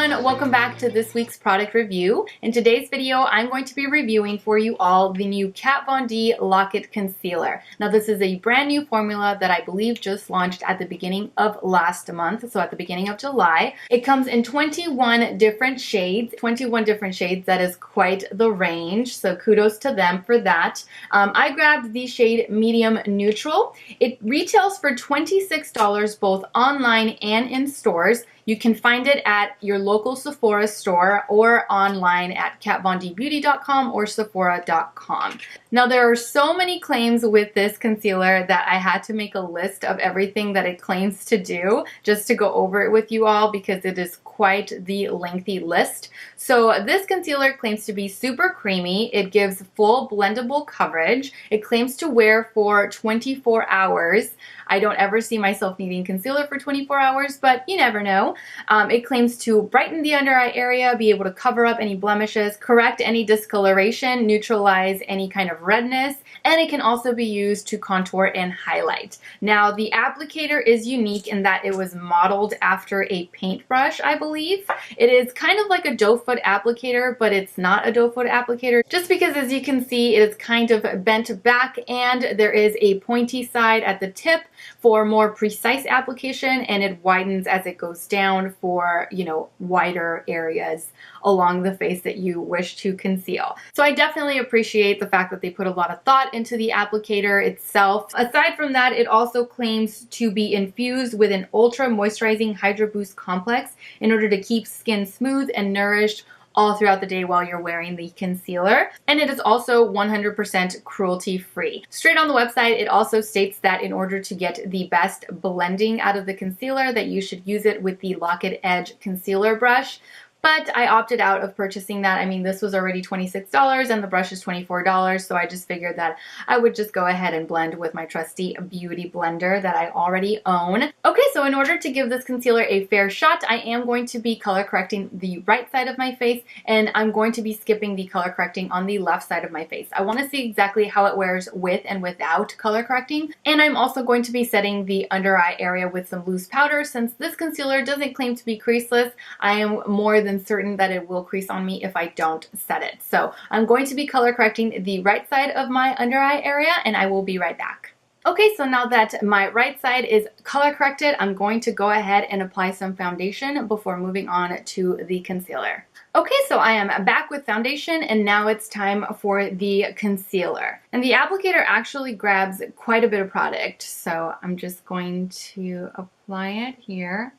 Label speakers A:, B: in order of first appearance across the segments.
A: everyone, welcome back to this week's product review. In today's video, I'm going to be reviewing for you all the new Kat Von D Lock-It Concealer. Now this is a brand new formula that I believe just launched at the beginning of last month, so at the beginning of July. It comes in 21 different shades. 21 different shades, that is quite the range, so kudos to them for that. I grabbed the shade Medium Neutral. It retails for $26 both online and in stores. You can find it at your local Sephora store or online at katvondbeauty.com or sephora.com. Now there are so many claims with this concealer that I had to make a list of everything that it claims to do just to go over it with you all because it is quite the lengthy list. So this concealer claims to be super creamy. It gives full blendable coverage. It claims to wear for 24 hours. I don't ever see myself needing concealer for 24 hours, but you never know. It claims to brighten the under eye area, be able to cover up any blemishes, correct any discoloration, neutralize any kind of redness, and it can also be used to contour and highlight. Now, the applicator is unique in that it was modeled after a paintbrush, I believe. It is kind of like a doe foot applicator, but it's not a doe foot applicator, just because as you can see, it is kind of bent back and there is a pointy side at the tip for more precise application, and it widens as it goes down for, you know, wider areas along the face that you wish to conceal. So I definitely appreciate the fact that they put a lot of thought into the applicator itself. Aside from that, it also claims to be infused with an ultra moisturizing Hydro Boost complex in order to keep skin smooth and nourished all throughout the day while you're wearing the concealer. And it is also 100% cruelty-free. Straight on the website, it also states that in order to get the best blending out of the concealer, that you should use it with the Lock-It Edge concealer brush. But I opted out of purchasing that. I mean, this was already $26 and the brush is $24, so I just figured that I would just go ahead and blend with my trusty beauty blender that I already own. Okay, so in order to give this concealer a fair shot, I am going to be color correcting the right side of my face, and I'm going to be skipping the color correcting on the left side of my face. I want to see exactly how it wears with and without color correcting, and I'm also going to be setting the under eye area with some loose powder. Since this concealer doesn't claim to be creaseless, I am more than certain that it will crease on me if I don't set it. So I'm going to be color correcting the right side of my under eye area, and I will be right back. Okay, so now that my right side is color corrected, I'm going to go ahead and apply some foundation before moving on to the concealer. Okay, so I am back with foundation, and now it's time for the concealer. And the applicator actually grabs quite a bit of product, so I'm just going to apply it here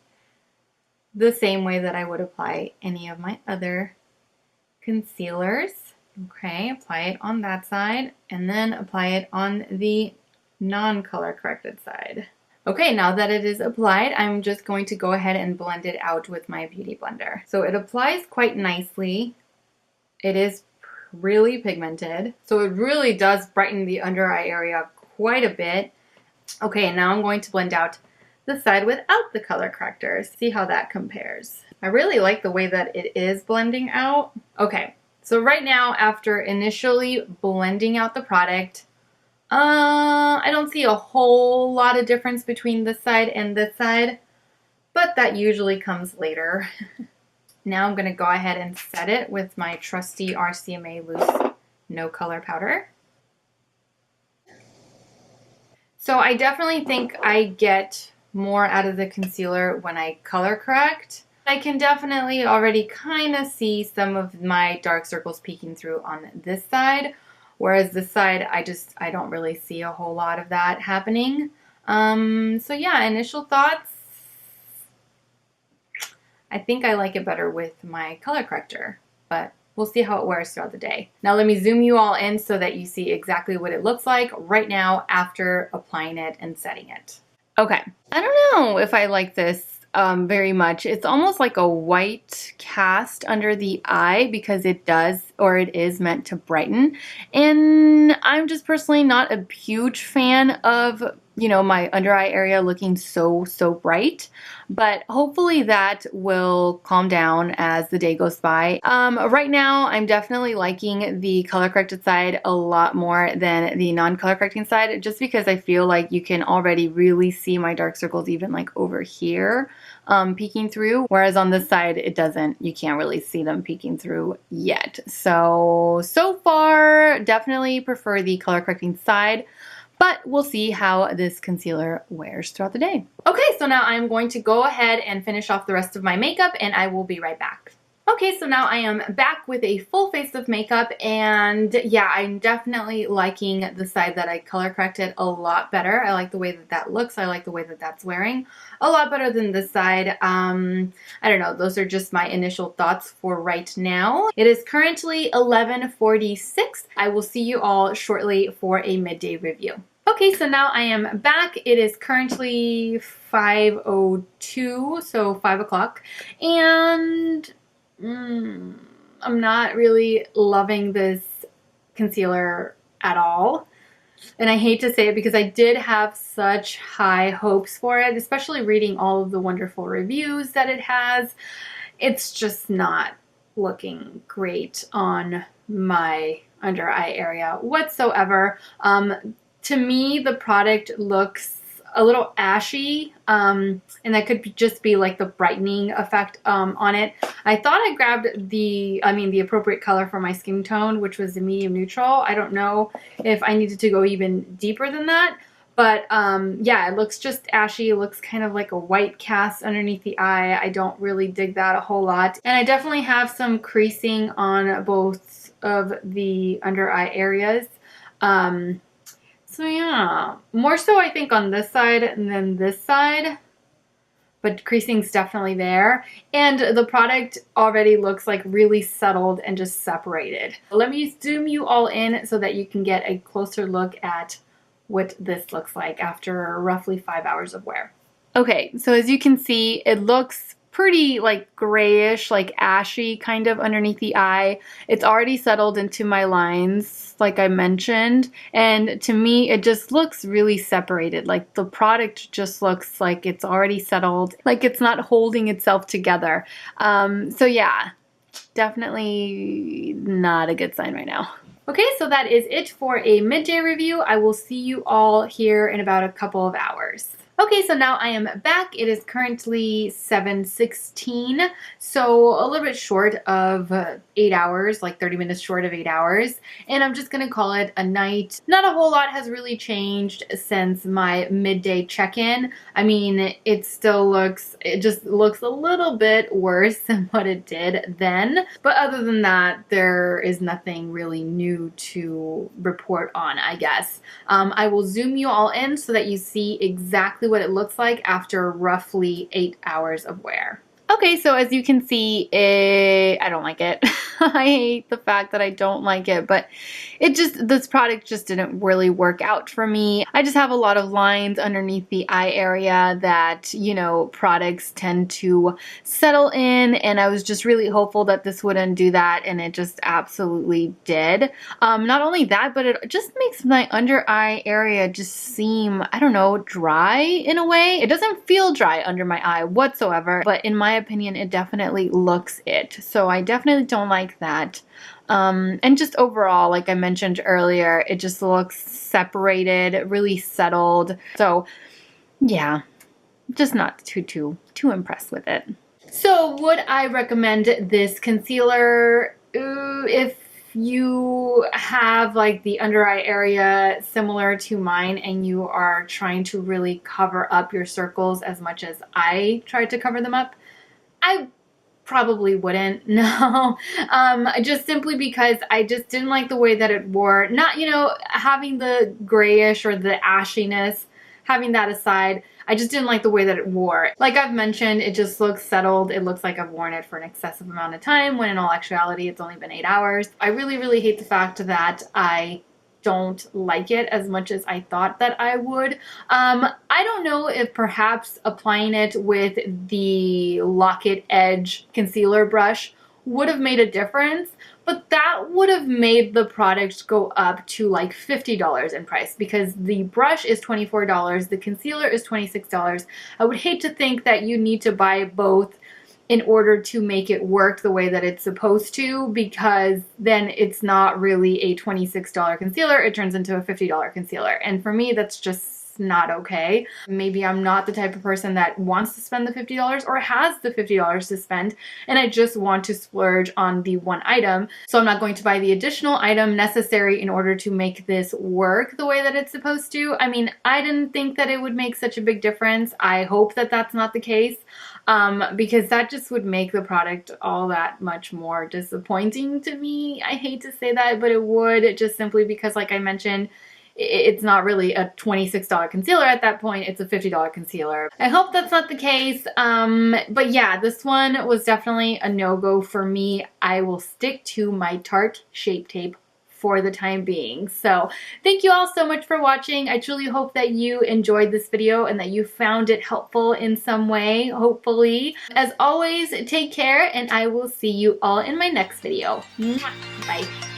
A: the same way that I would apply any of my other concealers. Okay, apply it on that side and then apply it on the non-color corrected side. Okay, now that it is applied, I'm just going to go ahead and blend it out with my beauty blender. So it applies quite nicely. It is really pigmented, so it really does brighten the under eye area quite a bit. Okay, now I'm going to blend out the side without the color correctors. See how that compares. I really like the way that it is blending out. Okay, so right now, after initially blending out the product, I don't see a whole lot of difference between this side and this side, but that usually comes later. Now I'm gonna go ahead and set it with my trusty RCMA Loose No Color Powder. So I definitely think I get more out of the concealer when I color correct. I can definitely already kind of see some of my dark circles peeking through on this side, whereas this side I don't really see a whole lot of that happening. So yeah, initial thoughts, I think I like it better with my color corrector, but we'll see how it wears throughout the day. Now let me zoom you all in so that you see exactly what it looks like right now after applying it and setting it. Okay, I don't know if I like this very much. It's almost like a white cast under the eye because it does or it is meant to brighten. And I'm just personally not a huge fan of, you know, my under eye area looking so bright, but hopefully that will calm down as the day goes by. Right now I'm definitely liking the color corrected side a lot more than the non-color correcting side, just because I feel like you can already really see my dark circles even like over here peeking through, whereas on this side it doesn't. You can't really see them peeking through yet. So far definitely prefer the color correcting side, but we'll see how this concealer wears throughout the day. Okay, so now I'm going to go ahead and finish off the rest of my makeup, and I will be right back. Okay, so now I am back with a full face of makeup, and yeah, I'm definitely liking the side that I color corrected a lot better. I like the way that that looks. I like the way that that's wearing a lot better than this side. I don't know. Those are just my initial thoughts for right now. It is currently 11:46. I will see you all shortly for a midday review. Okay, so now I am back. It is currently 5:02, so 5 o'clock, and I'm not really loving this concealer at all. And I hate to say it because I did have such high hopes for it, especially reading all of the wonderful reviews that it has. It's just not looking great on my under eye area whatsoever. To me, the product looks a little ashy, and that could just be like the brightening effect on it. I thought I grabbed the appropriate color for my skin tone, which was a medium neutral. I don't know if I needed to go even deeper than that, but yeah, it looks just ashy. It looks kind of like a white cast underneath the eye. I don't really dig that a whole lot. And I definitely have some creasing on both of the under eye areas. So yeah, more so I think on this side than this side, but creasing's definitely there. And the product already looks like really settled and just separated. Let me zoom you all in so that you can get a closer look at what this looks like after roughly 5 hours of wear. Okay, so as you can see, it looks pretty like grayish, like ashy kind of underneath the eye. It's already settled into my lines, like I mentioned, and to me it just looks really separated. Like the product just looks like it's already settled, like it's not holding itself together. So yeah, definitely not a good sign right now. Okay, so that is it for a midday review. I will see you all here in about a couple of hours. Okay, so now I am back. It is currently 7:16, so a little bit short of 8 hours, like 30 minutes short of 8 hours, and I'm just gonna call it a night. Not a whole lot has really changed since my midday check-in. I mean, it just looks a little bit worse than what it did then, but other than that, there is nothing really new to report on, I guess. I will zoom you all in so that you see exactly what it looks like after roughly 8 hours of wear. Okay, so as you can see, I don't like it. I hate the fact that I don't like it, but this product just didn't really work out for me. I just have a lot of lines underneath the eye area that, you know, products tend to settle in, and I was just really hopeful that this wouldn't do that, and it just absolutely did. Not only that, but it just makes my under eye area just seem, I don't know, dry in a way. It doesn't feel dry under my eye whatsoever, but in my opinion, it definitely looks it. So I definitely don't like that. And just overall, like I mentioned earlier, it just looks separated, really settled. So yeah, just not too impressed with it. So would I recommend this concealer? If you have like the under eye area similar to mine and you are trying to really cover up your circles as much as I tried to cover them up, I probably wouldn't, no. Just simply because I just didn't like the way that it wore. Not, you know, having the grayish or the ashiness, having that aside, I just didn't like the way that it wore. Like I've mentioned, it just looks settled. It looks like I've worn it for an excessive amount of time, when in all actuality, it's only been 8 hours. I really hate the fact that I don't like it as much as I thought that I would. I don't know if perhaps applying it with the Lock-It Edge concealer brush would have made a difference, but that would have made the product go up to like $50 in price because the brush is $24, the concealer is $26. I would hate to think that you need to buy both in order to make it work the way that it's supposed to, because then it's not really a $26 concealer, it turns into a $50 concealer. And for me, that's just not okay. Maybe I'm not the type of person that wants to spend the $50 or has the $50 to spend, and I just want to splurge on the one item. So I'm not going to buy the additional item necessary in order to make this work the way that it's supposed to. I mean, I didn't think that it would make such a big difference. I hope that that's not the case. Because that just would make the product all that much more disappointing to me. I hate to say that, but it would, just simply because, like I mentioned, it's not really a $26 concealer at that point, it's a $50 concealer. I hope that's not the case, but yeah, this one was definitely a no-go for me. I will stick to my Tarte Shape Tape for the time being. So thank you all so much for watching. I truly hope that you enjoyed this video and that you found it helpful in some way, hopefully. As always, take care, and I will see you all in my next video. Bye.